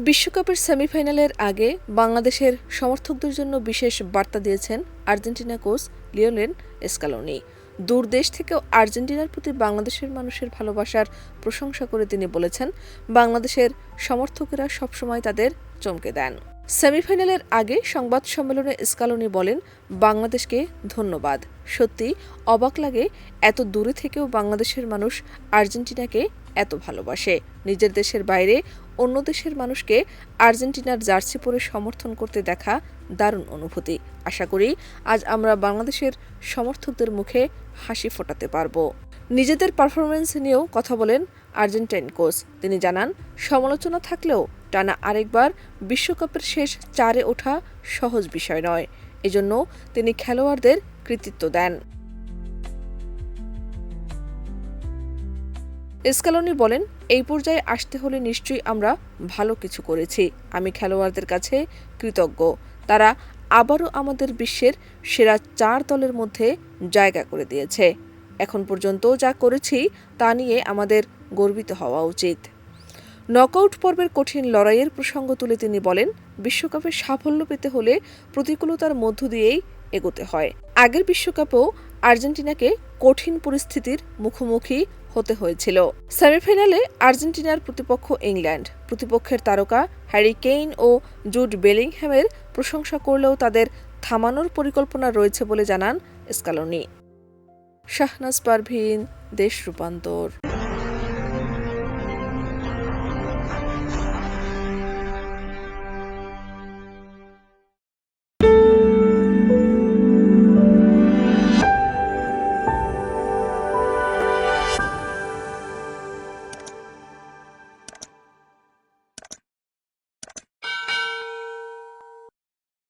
বিশ্বকাপের সেমিফাইনালের আগে বাংলাদেশের সমর্থকদের জন্য বিশেষ বার্তা দিয়েছেন আর্জেন্টিনা কোচ লিওনেল স্কালোনি। দূর দেশ থেকেও আর্জেন্টিনার প্রতি বাংলাদেশের মানুষের ভালোবাসার প্রশংসা করে তিনি বলেছেন, বাংলাদেশের সমর্থকেরা সবসময় তাদের চমকে দেন। সেমিফাইনালের আগে সংবাদ সম্মেলনে স্কালোনি বলেন, বাংলাদেশকে ধন্যবাদ। সত্যি অবাক লাগে, এত দূরে থেকেও বাংলাদেশের মানুষ আর্জেন্টিনাকে এত ভালোবাসে। নিজের দেশের বাইরে অন্য দেশের মানুষকে আর্জেন্টিনার জার্সি পরে সমর্থন করতে দেখা দারুণ অনুভূতি। আশা করি আজ আমরা বাংলাদেশের সমর্থকদের মুখে হাসি ফোটাতে পারব। নিজেদের পারফরমেন্স নিয়েও কথা বলেন আর্জেন্টাইন কোচ। তিনি জানান, সমালোচনা থাকলেও টানা আরেকবার বিশ্বকাপের শেষ চারে ওঠা সহজ বিষয় নয়। এজন্য তিনি খেলোয়াড়দের কৃতিত্ব দেন। স্কালোনি বলেন, এই পর্যায়ে আসতে হলে নিশ্চয়ই আমরা ভালো কিছু করেছি। আমি খেলোয়াড়দের কাছে কৃতজ্ঞ। তারা আবারও আমাদের বিশ্বের সেরা 4 দলের মধ্যে জায়গা করে দিয়েছে। এখন পর্যন্ত যা করেছি তা নিয়ে আমাদের গর্বিত হওয়া উচিত। নকআউট পর্বের কঠিন লড়াইয়ের প্রসঙ্গ তুলে তিনি বলেন, বিশ্বকাপে সাফল্য পেতে হলে প্রতিকূলতার মধ্য দিয়েই এগোতে হয়। আগের বিশ্বকাপেও আর্জেন্টিনাকে কঠিন পরিস্থিতির মুখোমুখি হতে হয়েছিল। সেমিফাইনালে আর্জেন্টিনার প্রতিপক্ষ ইংল্যান্ড। প্রতিপক্ষের তারকা হ্যারি কেইন ও জুড বেলিংহ্যামের প্রশংসা করলেও তাদের থামানোর পরিকল্পনা রয়েছে বলে জানান স্কালোনি। শাহনাজ পারভীন, দেশ রূপান্তর।